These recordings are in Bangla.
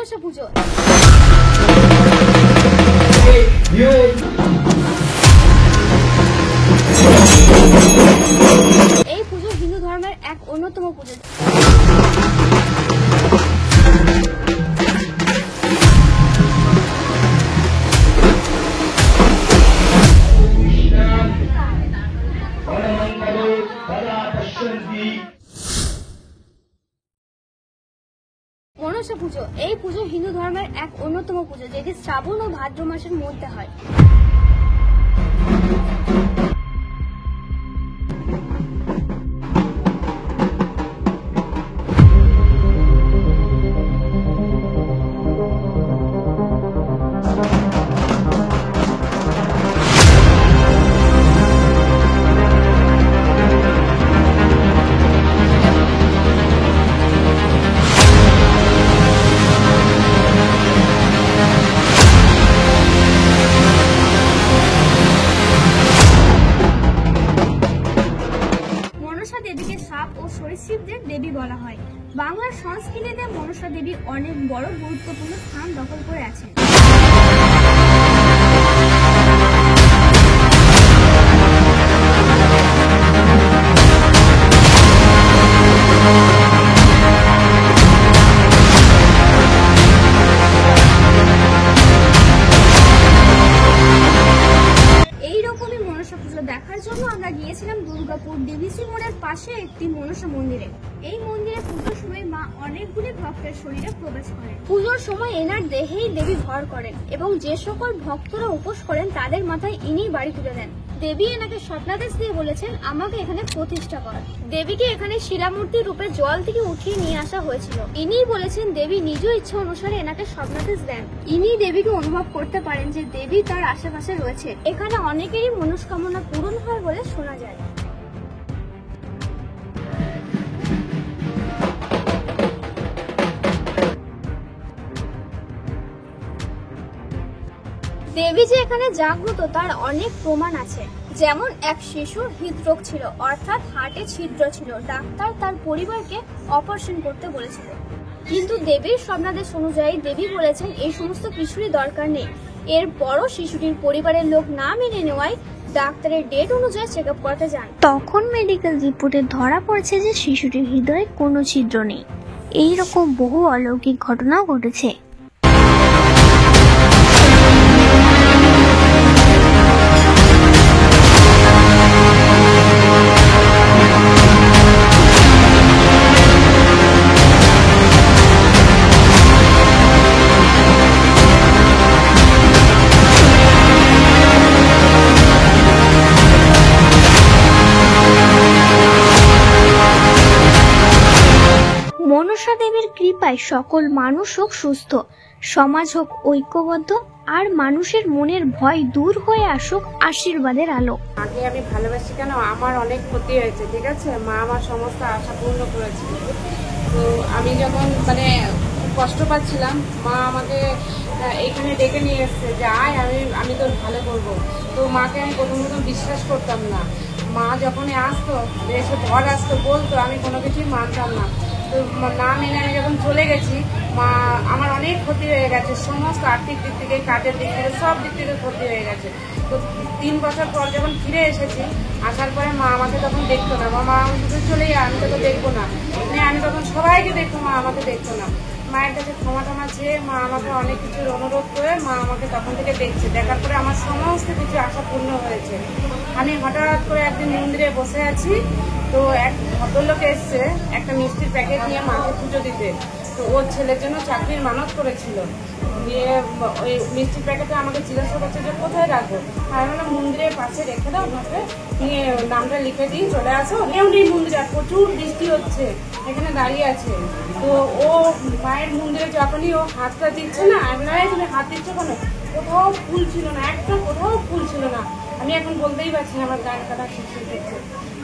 মনসা পুজো। এই পুজো হিন্দু ধর্মের এক অন্যতম পুজো। মনসা পুজো এই পুজো হিন্দু ধর্মের এক অন্যতম পুজো, যেটি শ্রাবণ ও ভাদ্র মাসের মধ্যে হয়। দেবীকে সাপ ও সরীসৃপদের দেবী বলা হয়। বাংলার সংস্কৃতিতে মনসা দেবী অনেক বড় গুরুত্বপূর্ণ স্থান দখল করে আছেন। দেখার জন্য আমরা গিয়েছিলাম দুর্গাপুর ডিভিসি মোড়ের পাশে একটি মনসা মন্দিরে। এই মন্দিরে পুজোর সময় মা অনেকগুলি ভক্তের শরীরে প্রবেশ করেন। পুজোর সময় এনার দেহেই দেবী ভর করেন এবং যে সকল ভক্তরা উপোস করেন তাদের মাথায় ইনি বাড়ি তুলে দেন। দেবী এনাকে স্বপ্নাদেশ দিয়ে বলেছেন, আমাকে এখানে প্রতিষ্ঠা কর। দেবীকে এখানে শিলামূর্তি রূপে জল থেকে উঠিয়ে নিয়ে আসা হয়েছিল। ইনিই বলেছেন দেবী নিজ ইচ্ছা অনুসারে এনাকে স্বপ্নাদেশ দেন। ইনি দেবীকে অনুভব করতে পারেন যে দেবী তার আশেপাশে রয়েছে। এখানে অনেকেরই মনস্কামনা পূরণ হয় বলে শোনা যায়। দেবী যে এখানে জাগ্রত তার অনেক প্রমাণ আছে। যেমন এক শিশুর হৃদরোগ ছিল, অর্থাৎ হার্টে ছিদ্র ছিল। ডাক্তার তার পরিবারকে অপারেশন করতে বলেছিল, কিন্তু দেবীর স্বপ্নাদেশ অনুযায়ী দেবী বলেছেন এই সমস্ত কিছুরই দরকার নেই। এরপরও শিশুটির পরিবারের লোক না মেনে নেওয়ায় ডাক্তারের ডেট অনুযায়ী চেক আপ করতে যান। তখন মেডিকেল রিপোর্টে ধরা পড়েছে যে শিশুটির হৃদয়ে কোনো ছিদ্র নেই। এইরকম বহু অলৌকিক ঘটনাও ঘটেছে। মনসা দেবীর কৃপায় সকল মানুষ হোক সুস্থ, সমাজ হোক ঐক্যবদ্ধ, আর মানুষের মনের ভয় দূর হয়ে আসুক আশীর্বাদের আলো। আগে আমি ভালোবাসি কেন, আমার অনেক ক্ষতি হয়েছে, ঠিক আছে। মা আমার সমস্ত আশা পূর্ণ করেছে। তো আমি যখন কষ্ট পাচ্ছিলাম, মা আমাকে এইখানে ডেকে নিয়ে এসছে যে আয়, আমি তোর ভালো করব। তো মাকে আমি প্রথম বিশ্বাস করতাম না। মা যখনই আসতো, এসে ঘর আসতো, বলতো, আমি কোনো কিছুই মানতাম না। তো না মেনে আমি যখন চলে গেছি, মা আমার অনেক ক্ষতি হয়ে গেছে। সমস্ত আর্থিক দিক থেকে, কাজের দিক থেকে, সব দিক থেকে ক্ষতি হয়ে গেছে। তো 3 বছর পর যখন ফিরে এসেছি, আসার পরে মা আমাকে তখন দেখতো না। মা আমাকে চলে যায়, আমি তোকে দেখবো না। আমি তখন সবাইকে দেখবো, মা আমাকে দেখতো না। মায়ের কাছে ক্ষমা চেয়ে মা আমাকে অনেক কিছুর অনুরোধ করে মা আমাকে তখন থেকে দেখছে। দেখার পরে আমার সমস্ত কিছু আশা পূর্ণ হয়েছে। আমি হঠাৎ করে একদিন মন্দিরে বসে আছি, তো এক ভদ্রলোক এসছে একটা মিষ্টির প্যাকেট নিয়ে মাকে পুজো দিতে। তো ওর ছেলের জন্য চাকরির মানত করেছিল। দিয়ে ওই মিষ্টির প্যাকেটে আমাকে জিজ্ঞাসা করছে যে কোথায় রাখবো। আমি বললাম মন্দিরের পাশে রেখে দাও, মাকে নিয়ে নামটা লিখে দিই, চলে আসো। কেউ নেই মন্দিরে, প্রচুর বৃষ্টি হচ্ছে, এখানে দাঁড়িয়ে আছে। তো ও মায়ের মন্দিরে যখনই ও হাতটা দিচ্ছে না, আমি বললাম তুমি হাত দিচ্ছ কেন? কোথাও ফুল ছিল না, একটা কোথাও ফুল ছিল না। আমি এখন বলতেই পারছি না, আমার গান কাটা শিখছে।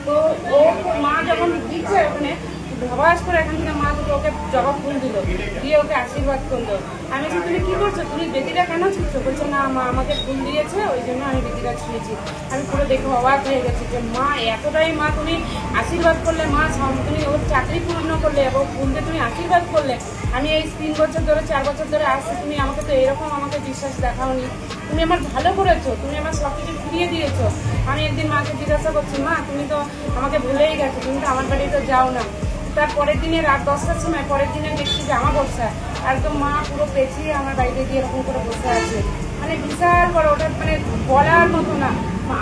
তো ও মা যখন দিচ্ছে ওখানে, ধবাস করে এখান থেকে মা দুটো ওকে জবা ফুল দিল, দিয়ে ওকে আশীর্বাদ করলো। আমি বলছি তুমি কি করছো, তুমি বেদিটা কেন ছুঁচ্ছো? বলছে না মা আমাকে ফুল দিয়েছে ওই জন্য আমি বেদিটা ছুঁয়েছি। আমি পুরো দেখে অবাক হয়ে গেছি যে মা এতটাই, মা তুমি আশীর্বাদ করলে, মা তুমি ওর চাকরি পূর্ণ করলে এবং ফুল দিয়ে তুমি আশীর্বাদ করলে। আমি এই 3 বছর ধরে 4 বছর ধরে আসছি, তুমি আমাকে তো এরকম আমাকে বিশ্বাস দেখাওনি, তুমি আমার ভালো করেছো, তুমি আমার সব কিছু ফিরিয়ে দিয়েছো। আমি একদিন মাকে জিজ্ঞাসা করছি মা তুমি তো আমাকে ভুলেই গেছো, তুমি তো আমার বাড়িতে যাও না। তার পরের দিনে রাত 10টার সময় পরের দিনে দেখছি জামা বর্ষা একদম মা পুরো পেঁচিয়ে আমার বাড়িতে গিয়ে এরকম করে বসে আছে, মানে বিশাল বড়, ওটা মানে বলার মতো না।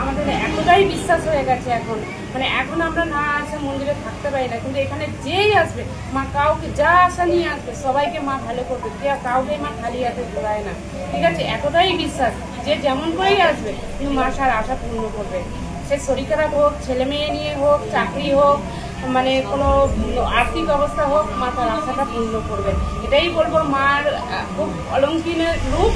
আমাদের এতটাই বিশ্বাস হয়ে গেছে এখন, মানে এখন আমরা না আসে মন্দিরে থাকতে পারি না, কিন্তু এখানে যেই আসবে মা কাউকে যা আশা নিয়ে আসবে সবাইকে মা ভালো করবে, কাউকে মা খালি হাতে ঘোরায় না, ঠিক আছে? এতটাই বিশ্বাস যে যেমন করেই আসবে কিন্তু মা তার আশা পূর্ণ করবে। সে শরীর খারাপ হোক, ছেলে মেয়ে নিয়ে হোক, চাকরি হোক, মানে কোনো আর্থিক অবস্থা হোক, মা তার আশাটা পূর্ণ করবে। এটাই বলবো, মার খুব অলঙ্কিনের রূপ।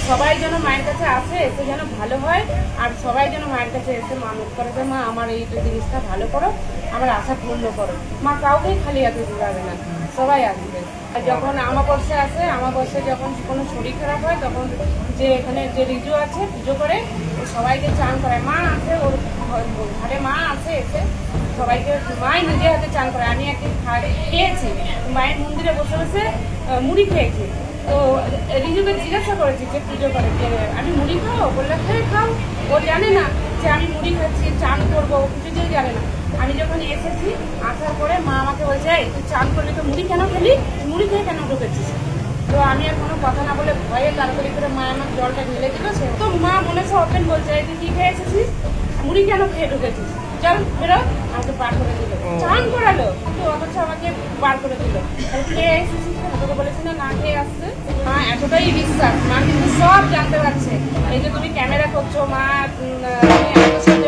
সবাই যেন মায়ের কাছে আসে, এসে যেন ভালো হয়, আর সবাই যেন মায়ের কাছে এসে মানত করে যে মা আমার এই জিনিসটা ভালো করো, আমার আশা পূর্ণ করো। মা কাউকেই খালি হাতে ঘুরাবে না, সবাই আসবে। আর যখন আমাবস্যা আসে, আমাবস্যা যখন কোনো শরীর খারাপ হয় তখন যে এখানে যে রিজু আছে পুজো করে সবাইকে চান করায়, মা আছে ওর ঘরে, মা আছে এসে সবাইকে মাই নিজে হাতে চান করে। আমি একদিন খেয়েছি মায়ের মন্দিরে বসে বসে মুড়ি খেয়েছি, তো রিজুকে জিজ্ঞাসা করেছি যে পুজো করে যে আমি মুড়ি খাও, বললে হ্যাঁ খাও। ও জানে না যে আমি মুড়ি খাচ্ছি, চান করবো, কিছুতেই জানে না। আমি যখন এসেছি আসার পরে মা আমাকে বলছে তুই চান করলে তো মুড়ি কেন খেলি, মুড়ি খেয়ে কেন ঢুকেছিস? তো আমি আর কোনো কথা না বলে ভয়ে তাড়াতাড়ি করে মা আমার জলটা ঢেলে দিল। সে তো মা মনে সে ওপেন বলছে তুই কি খেয়ে এসেছিস, মুড়ি কেন খেয়ে ঢুকেছিস, চল বেরো। আমাকে বার করে দিল, চান করালো কিন্তু অথচ আমাকে বার করে দিল। খেয়ে এসেছিস, তোকে বলেছি না না খেয়ে আসছে। মা এতটাই বিশ্বাস, মা কিন্তু সব জানতে পারছে। এই যে তুমি ক্যামেরা করছো, মা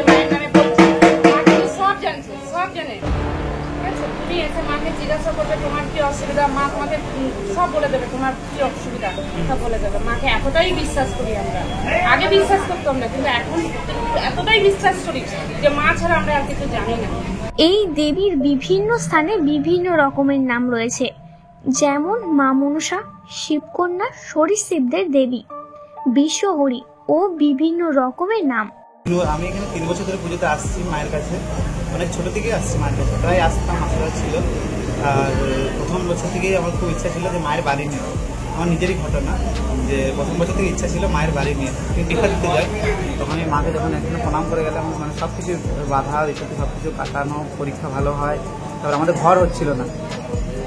মায়ের নামে বলছো, মা কিন্তু সব জানছে, সব জানে। তুমি এসে মাকে জিজ্ঞাসা করবে তোমার কি অসুবিধা, মা তোমাকে সব বলে দেবে, তোমার কি অসুবিধা সব বলে দেবে। মাকে এতটাই বিশ্বাস করি আমরা, আগে বিশ্বাস করতাম না কিন্তু এখন এতটাই বিশ্বাস করি যে মা ছাড়া আমরা আর কিছু জানি না। এই দেবীর বিভিন্ন স্থানে বিভিন্ন রকমের নাম রয়েছে, যেমন মা মনসা, শিবকন্যা, সরীসৃপদের দেবী, বিশ্বহরি ও বিভিন্ন রকমের নাম। আমি এখানে 3 বছর ধরে পুজোতে আসছি মায়ের কাছে, অনেক ছোট থেকেই আসছি মায়ের কাছে, প্রায় আসতাম, আশীর্বাদ ছিল। আর প্রথম বছর থেকেই আমার খুব ইচ্ছা ছিল যে মায়ের বাড়ি নিয়ে, আমার নিজেরই ঘটনা যে প্রথম বছর থেকে ইচ্ছা ছিল মায়ের বাড়ি নিয়ে টিকা দিতে যাই। তখন আমি মাকে যখন একদিন প্রণাম করে গেলাম, মানে সব কিছু বাধা ইত্যাদি সব কিছু কাটানো, পরীক্ষা ভালো হয়। তারপর আমাদের ঘর হচ্ছিল না,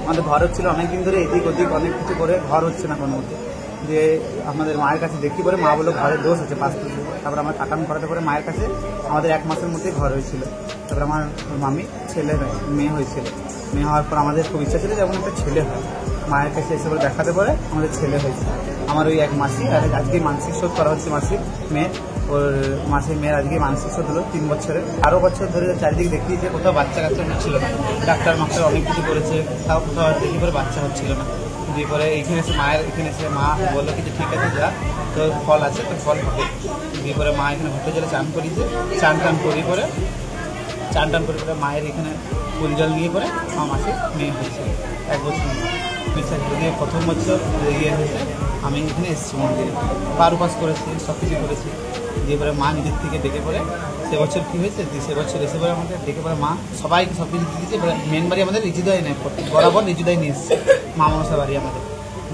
আমাদের ঘর হচ্ছিল অনেকদিন ধরে, এদিক ওদিক অনেক কিছু করে ঘর হচ্ছে না কোনো মধ্যে। যে আমাদের মায়ের কাছে দেখি পরে মা বললো ঘরের দোষ আছে 5 বছর। তারপর আমার কাটান করাতে পরে মায়ের কাছে আমাদের 1 মাসের মধ্যেই ঘর হয়েছিল। তারপর আমার মামি ছেলে মেয়ে হয়েছিল, মেয়ে হওয়ার পর আমাদের খুব ইচ্ছা ছিল যে এমন একটা ছেলে হয়। মায়ের কাছে এসে বলে দেখাতে পরে আমাদের ছেলে হয়েছে। আমার ওই 1 মাসি, আর আজকে মানসিক শোধ করা হচ্ছে মাসির মেয়ে, ওর মাসির মেয়ের আজকে মানসিক শোধ হলো 3 বছরের। 12 বছর ধরে চারিদিকে দেখিয়েছে, কোথাও বাচ্চা কাচ্চা হচ্ছিল না, ডাক্তার মাস্টার অনেক কিছু করেছে, তাও কোথাও দেখি পরে বাচ্চা হচ্ছিল না। দিয়ে পরে এইখানে এসে মায়ের এখানে এসে মা বললো কিছু ঠিক আছে যা, তোর ফল আছে, তোর ফল হবে। দিয়ে পরে মা এখানে ঘটে জলে চান করিয়েছে, চান টান করি পরে মায়ের এখানে ফুল জল নিয়ে পরে মা মাসে মেয়ে হয়েছে 1 বছর বিশ্বাস দিয়ে। প্রথম বছর ইয়ে হয়েছে আমি এখানে এসেছি মন্দিরে, পার উপাস করেছি, সব কিছু করেছি। দিয়ে পরে মা নিজের থেকে ডেকে পরে সে বছর কী হয়েছে, সে বছর এসে পরে আমাদের ডেকে পরে মা সবাইকে সব কিছু দিয়েছে। মেন বাড়ি আমাদের রিজুদাই নেই, বরাবর রিজুদাই নিয়ে এসছে, মা মনসা বাড়ি আমাদের।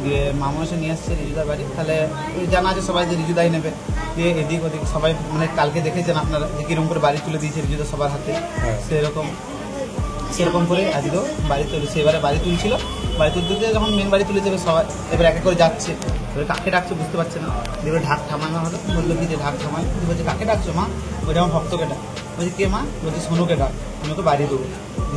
দিয়ে মা মনসা নিয়ে আসছে রিজুদার বাড়ি, তাহলে জানা আছে সবাই যে রিজুদাই নেবে। দিয়ে এদিক ওদিক সবাই মানে কালকে দেখেছেন আপনারা যে কিরকম করে বাড়ি তুলে দিয়েছে রিজুদা সবার হাতে, সেরকম করে আজকেও বাড়ি তুলেছে। এবারে বাড়ি তুলছিল, বাড়ি তুলতে যখন মেন বাড়ি তুলে যাবে সবাই, এবার এক এক করে যাচ্ছে, এবার কাকে ডাকছে বুঝতে পারছে না। এবার ঢাক থামানো হলো, বললো কি যে ঢাক থামায়, বলছে কাকে ডাকছো মা? বলছে আমার ভক্তকে ডাক। বলছি কে মা? বলছে সোনুকে ডাক, সোনুকে বাড়ি দেবো।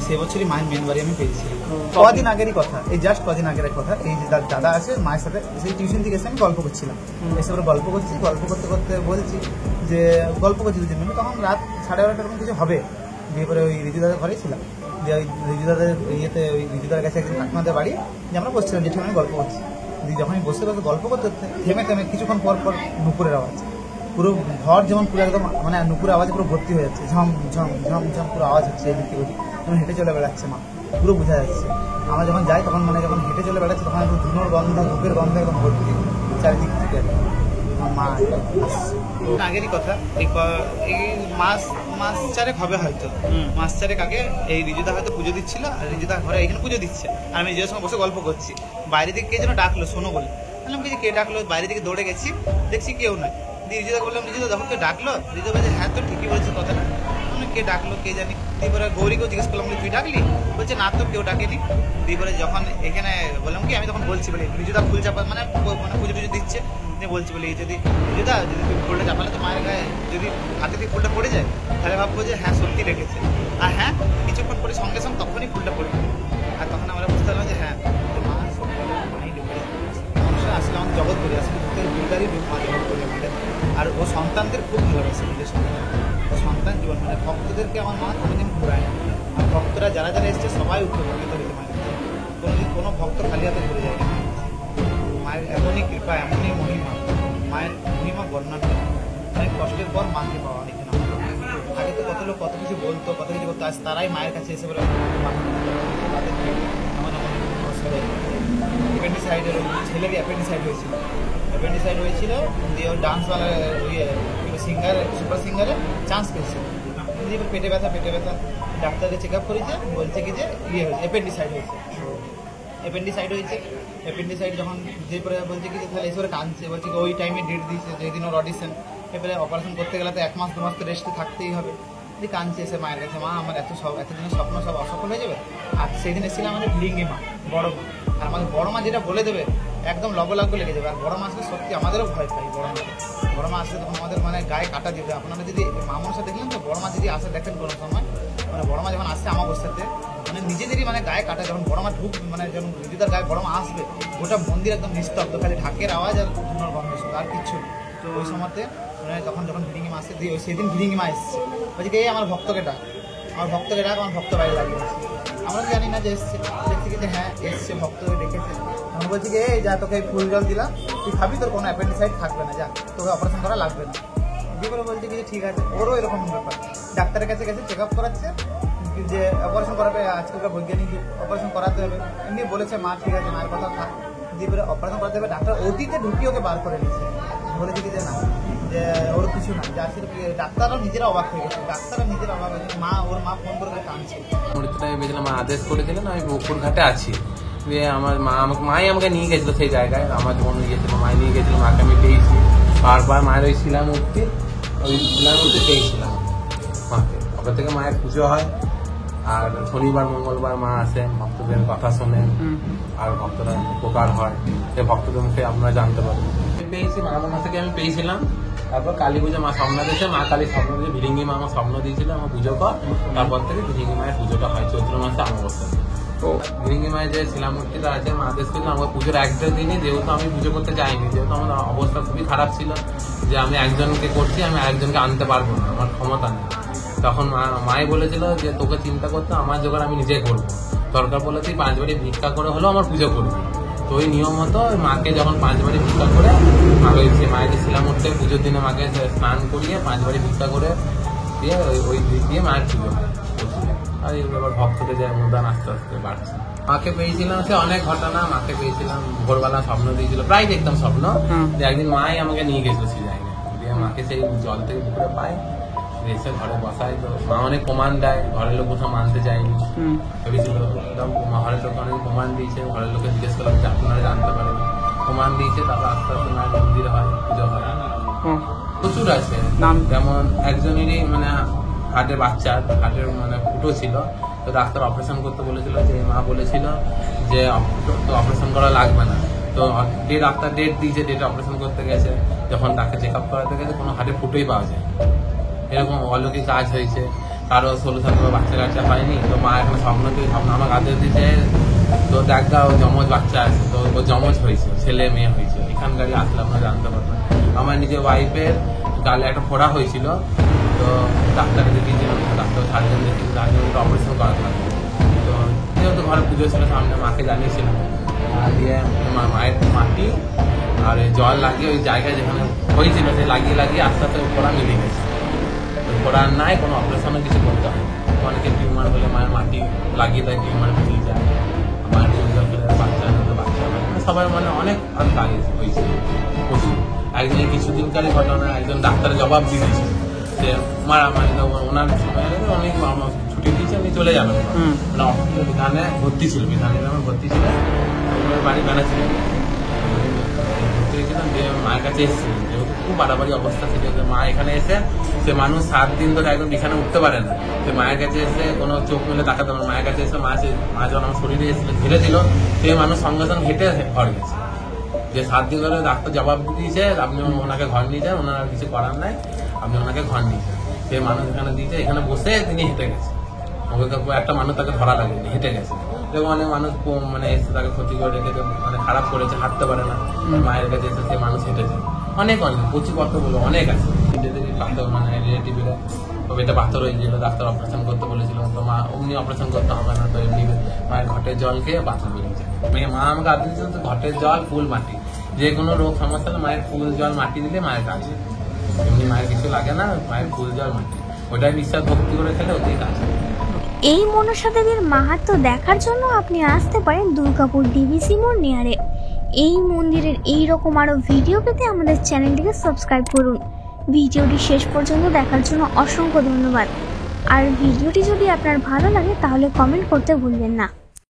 সে বছরই মায়ের মেন বাড়ি আমি পেয়েছিলাম। কদিন আগেরই কথা, এই জাস্ট কদিন আগের কথা। এই যে দাদা আছে মায়ের সাথে, সেই টিউশন থেকে এসে আমি গল্প করছিলাম, এসে পরে গল্প করতে করতে বলছি যে গল্প করছি 2 মিনিট, তখন রাত 11:30 এরকম কিছু হবে। দিয়ে পরে ওই রিজু দাদার ঘরেই ছিলাম। দিয়ে ওই রিজুদাদের ইয়েতে ওই রিজুদার কাছে একদিন কাকিমাদের বাড়ি যে আমরা বসছিলাম, যেটা আমি গল্প করছি। দিয়ে যখন আমি বসতে গল্প করতে থেমে কিছুক্ষণ পর নুপুরের আওয়াজ, পুরো ঘর যেমন পুরো একদম মানে নুপুরের আওয়াজে পুরো ভর্তি হয়ে যাচ্ছে, ঝম ঝম ঝম ঝম পুরো আওয়াজ হচ্ছে, এদিকে ওদিক যেমন হেঁটে চলে বেড়াচ্ছে মা। পুরো বোঝা যাচ্ছে। আমরা যখন যাই তখন মানে যখন হেঁটে চলে বেড়াচ্ছি তখন একটু ধুনোর গন্ধ, ধূপের গন্ধ একদম ভর্তি চারিদিক থেকে। আমার মা আগেরই কথা, এই মাস চারেক হবে হয়তো, মাস চারেক আগে এই রিজুদা হয়তো পুজো দিচ্ছিল, আর রিজুদা ঘরে এখানে পুজো দিচ্ছে, আর আমি রিজুদার সঙ্গে বসে গল্প করছি। বাইরে থেকে কে যেন ডাকলো, শোনো বলে। বললাম কি কে ডাকলো, বাইরে থেকে দৌড়ে গেছি, দেখছি কেউ নয়। দিয়ে রিজুদাকে বললাম, রিজুদা যখন কেউ ডাকলো, রিজুদা বলছে হ্যাঁ তো ঠিকই বলছে কথাটা। কে ডাকলো কে জানি। এবারে গৌরীকেও জিজ্ঞেস করলাম, তুই ডাকলি? বলছে না তো, কেউ ডাকেনি। দিয়ে যখন এখানে বললাম কি, আমি তখন বলছি বলে রিজুদা ফুল চাপা মানে পুজো টুজো দিচ্ছে, দিয়ে বলছি বলে যদি রিজুদা যদি তুই ফুলটা চাপালে তো মায়ের গায়ে যদি হাতে দিয়ে ফুলটা পড়ে যায় তাহলে ভাববো যে হ্যাঁ সত্যি রেখেছে। আর হ্যাঁ কিছুক্ষণ পরে সঙ্গে সঙ্গে তখনই ফুলটা পড়ে যায়। আর তখন আমরা বুঝতে পারলাম যে হ্যাঁ মা সত্যি মাই ডুবে মানুষের আসলে আমাদের জগৎ করে আসলে দুটারই রূপ মা জগৎ করে আমাদের। আর ও সন্তানদের খুব ভালোবাসে, নিজের সন্তান, ও সন্তান জীবন মানে ভক্তদেরকে আমার মা কোনোদিন ঘুরায় না। আর ভক্তরা যারা যারা এসছে সবাই উপকৃত হয়েছে মায়ের, কোনোদিন কোনো ভক্ত খালি হাতে ঘুরে যায় না। মায়ের এমনই কৃপা, এমনই মহিমা, মায়ের মহিমা বর্ণনা অনেক কষ্টের পর মাকে পাওয়া এখানে। আগে তো কত লোক কত কিছু বলতো, কত কিছু করতো, আজ তারাই মায়ের কাছে এসে বলে তাদেরকে আমার অ্যাপেন্ডিসাইডের ছেলেরই অ্যাপেন্ডিসাইড হয়েছিল, দিয়ে ওর ডান্সওয়ালা সিঙ্গার সুপার সিঙ্গারে চান্স পেয়েছিল। দিয়ে পেটে ব্যথা ডাক্তারকে চেক আপ করেছে, বলছে কি যে ইয়ে হয়েছে অ্যাপেন্ডিসাইড হয়েছে। অ্যাপেন্ডিসাইড যখন যে পরে বলছে কি যে তাহলে এসে কাঁদছে, বলছে কি ওই টাইমে ডেট দিয়েছে যেদিন ওর অডিশন, এরপরে অপারেশন করতে গেলে তো 1 মাস 2 মাস তো রেস্টে থাকতেই হবে। যে কাঁদছে এসে মায়ের কাছে, মা আমার এতদিনের স্বপ্ন সব অসফল হয়ে যাবে। আর সেদিন এসেছিলাম আমাদের ভিড়িঙ্গি মা, বড় মা। আর আমাদের বড় মা যেটা বলে দেবে একদম লবলাগ্য লেগে যাবে। আর বড় মা আসলে সত্যি আমাদেরও ভয় পাই। বড় মা আসলে তখন আমাদের মানে গায়ে কাটা দিবে। আপনারা যদি মা মনসা দেখলেন তো, বড় মা যদি আসে দেখেন কোনো সময়, মানে বড় মা যখন আসছে আমার বসাতে মানে নিজেদেরই মানে গায়ে কাটা, যখন বড় মা মানে যখন রিজুদার গায়ে বড় মা আসবে, গোটা মন্দির একদম নিস্তব্ধ, খালি ঢাকের আওয়াজ আর ধুনোর গন্ধ, আর কিচ্ছু নেই। তো ওই সময়তে মানে তখন যখন ভিড়িঙ্গি মা আসছে, দিয়ে সেদিন ভিড়িঙ্গি মা এসছে, বলছি কি আমার ভক্তকে ডাক, আমার ভক্ত বাইরে লাগিয়ে এসছে। আমরা তো জানি না যে এসছে, দেখছি কি যে হ্যাঁ এসছে, ভক্তকে ডেকেছে। আমি বলছি কি এই যা তোকে ফুল জল দিলাম, তুই খাবি, তোর কোনো অ্যাপেন্ডিসাইড থাকবে না, যা তোকে অপারেশন করা লাগবে না। দিয়ে বলে বলছে কি যে ঠিক আছে। ওরও এরকম ব্যাপার, ডাক্তারের কাছে গেছে, চেক আপ করাচ্ছে যে অপারেশন করাবে, আজকালকার বৈজ্ঞানিক অপারেশন করাতে হবে। এমনি বলেছে মা ঠিক আছে, মায়ের কথা থাক। দিয়ে বলে অপারেশন করাতে হবে। ডাক্তার ওটিতে ঢুকিয়ে ওকে বার করে নিয়েছে, বলেছে কি যে না, যে ওর কিছু না, যা ছিল। ডাক্তাররাও নিজেরা অবাক হয়ে গেছে, মা ওর মা ফোন করে কাঁদছে। মৃত্যুটাই বেজলাম, মা আদেশ করেছিলেন, আমি পুকুর ঘাটে আছি। দিয়ে আমার মাই আমাকে নিয়ে গেছিলো সেই জায়গায়, আমার যখন গিয়েছিল মাই নিয়ে গেছিল, মাকে আমি পেয়েছি বারবার। মায়ের ওই শিলামূর্তি পেয়েছিলাম মাকে। ওখান থেকে মায়ের পুজো হয়, আর শনিবার মঙ্গলবার মা আসেন, ভক্তদের কথা শোনেন, আর ভক্তরা উপকার হয়, সে ভক্তদের মুখে আপনারা জানতে পারবেন। পেয়েছি মা মনসা থেকে আমি পেয়েছিলাম। তারপর কালী পুজো মা স্বপ্ন দিয়েছে, মা কালী স্বপ্ন দিয়ে ভিড়িঙ্গি মা আমার স্বপ্ন দিয়েছিল আমার পুজো কর। তারপর থেকে ভিড়িঙ্গি মায়ের পুজোটা হয় চৈত্র মাসে অমাবস্যা। ভিড়িঙ্গি মায়ের যে শিলামূর্তিটা আছে, মা আদেশ করেছিল আমার পুজোর একটা দিনই, যেহেতু আমি পুজো করতে চাইনি, যেহেতু আমার অবস্থা খুবই খারাপ ছিল, যে আমি একজনকে করছি, আমি আরেকজনকে আনতে পারবো না, আমার ক্ষমতা নেই। তখন মাই বলেছিল যে তোকে চিন্তা করতে, আমার জোগাড় আমি নিজে করবো, দরকার পড়লে তুই 5 বাড়ি ভিক্ষা করে হলেও আমার পুজো করবি। তো ওই নিয়ম মতো মাকে যখন 5 বাড়ি ভিক্ষা করে, মাকে মায়ের শিলামূর্তির পুজোর দিনে মাকে স্নান করিয়ে 5 বাড়ি ভিক্ষা করে দিয়ে ওই দিয়ে মায়ের পুজো হয়। আর এবার ভক্তদের যে অনুদান আস্তে আস্তে বাড়ছে। মাকে পেয়েছিলাম সে অনেক ঘটনা। মাকে পেয়েছিলাম ভোরবেলা স্বপ্ন দিয়েছিল, প্রায় দেখতাম স্বপ্ন যে একদিন মাই আমাকে নিয়ে গেছিল সেই জায়গায়, দিয়ে মাকে সেই জল থেকে পুকুরে পাই, এসে ঘরে বসাই। তো মা অনেক প্রমাণ দেয়, ঘরের লোক কোথাও মানতে চায়নি, ভেবেছিল একদম ঘরের লোক অনেক প্রমাণ দিয়েছে। ঘরের লোকে জিজ্ঞেস করলাম যে আপনারা জানতে পারেন, প্রমাণ দিয়েছে। তারপর আস্তে আস্তে মায়ের মন্দির হয়, পুজো হয়, প্রচুর আছে। যেমন একজনেরই মানে হার্টের মানে ফুটো ছিল, তো ডাক্তার অপারেশন করতে বলেছিল, যে মা বলেছিল যে তো অপারেশন করা লাগবে না। তো ডাক্তার ডেট দিয়েছে, ডেটে অপারেশন করতে গেছে, যখন ডাক্তার চেক আপ করাতে গেছে কোনো হার্টে ফুটোই পাওয়া যায়। এরকম অলৌকিক কাজ হয়েছে। কারো 16 সাল বাচ্চা হয়নি, তো মা এখন স্বপ্ন আমাকে আদেশ দিয়েছে, তো দেখা ও যমজ বাচ্চা আছে, তো ও যমজ হয়েছে, ছেলে মেয়ে হয়েছে। এখানকারই আসলে আমরা জানতে পারবেন। আমার নিজের ওয়াইফের গালে একটা ফোড়া হয়েছিল, তো ডাক্তারকে দেখিয়েছিলাম, ডাক্তার সার্জন দেখিয়েছিল, সার্জনকে অপারেশন করাতে লাগবে। তো যেহেতু ঘরে পুজো ছিল সামনে, মাকে জানিয়েছিলাম, দিয়ে মায়ের মাটি আর জল লাগিয়ে ওই জায়গায় যেখানে হয়েছিল সে লাগিয়ে আস্তে আস্তে ফোড়া মিলে গেছে। ফোড়া নাই, কোনো অপারেশনও কিছু করতে হয়। অনেকে টিউমার হলে মায়ের মাটি লাগিয়ে দেয়, টিউমার বেরিয়ে যায়, মায়ের রেজাল্ট করে বাচ্চা হয়, সবাই মানে অনেক লাগে হয়েছে প্রচুর। একদিন কিছুদিনকারই ঘটনা, একজন ডাক্তার জবাব দিয়ে দিয়েছিল যে মারামারি, ওনার সময় অনেক ছুটি দিয়েছে, উনি চলে যাবেন, মানে বিধানে ভর্তি ছিল, বিধানে যখন ভর্তি ছিল বাড়ি বেড়া ছিল, ভর্তি হয়েছিলাম, দিয়ে মায়ের কাছে এসেছিলেন, যেহেতু খুব বাড়াবাড়ি অবস্থা ছিল, যে মা এখানে এসে সে মানুষ 7 দিন ধরে একদম বিছানা উঠতে পারে না, সে মায়ের কাছে এসে কোনো চোখ মেলে তাকাতে পারে, মায়ের কাছে এসে মা যখন আমার শরীরে এসেছিলেন ঢেলে দিল, সে মানুষ সঙ্গে সঙ্গে হেঁটে ঘর গেছে, যে 7 দিন ধরে ডাক্তার জবাব দিয়েছে আপনি ওনাকে ঘর নিয়ে যান, ওনার আর কিছু করার নাই, আপনি ওনাকে ঘর নিয়ে যান। সে মানুষ এখানে দিয়েছে, এখানে বসে তিনি হেঁটে গেছে, ওকে একটা মানুষ তাকে ধরা লাগেনি, হেঁটে গেছে। দেখো অনেক মানুষ মানে এসে তাকে ক্ষতি করে রেখেছে, মানে খারাপ করেছে, হাঁটতে পারে না, মায়ের কাছে এসে সে মানুষ হেঁটেছে, অনেক প্রচুর কথা বলে অনেক আছে। পাথর মানে রিলেটিভেরা এটা পাথর হয়েছিল, ডাক্তার অপারেশন করতে বলেছিল, তো মা অমনি অপারেশন করতে হবে না, তো এমনি মায়ের ঘটের জল খেয়ে পাথর বেরিয়েছে। মা আমাকে আদেশ দিয়েছিল তো ঘটের জল ফুল মাটি, যে কোনো রোগ সমস্যা হলে মায়ের ফুল জল মাটি দিলে মায়ের কাছে, এমনি মায়ের কিছু লাগে না, মায়ের ফুল জল মাটি ওটাই বিশ্বাস ভক্তি করে খেলে ওটাই কাছে। এই মনসা দেবীর মাহাত্ম্য দেখার জন্য আপনি আসতে পারেন দুর্গাপুর ডিভিসি মোড় নিয়ারে। এই মন্দিরের এই রকম আরো ভিডিও পেতে আমাদের চ্যানেলটিকে সাবস্ক্রাইব করুন। ভিডিওটি শেষ পর্যন্ত দেখার জন্য অসংখ্য ধন্যবাদ। আর ভিডিওটি যদি আপনার ভালো লাগে তাহলে কমেন্ট করতে ভুলবেন না।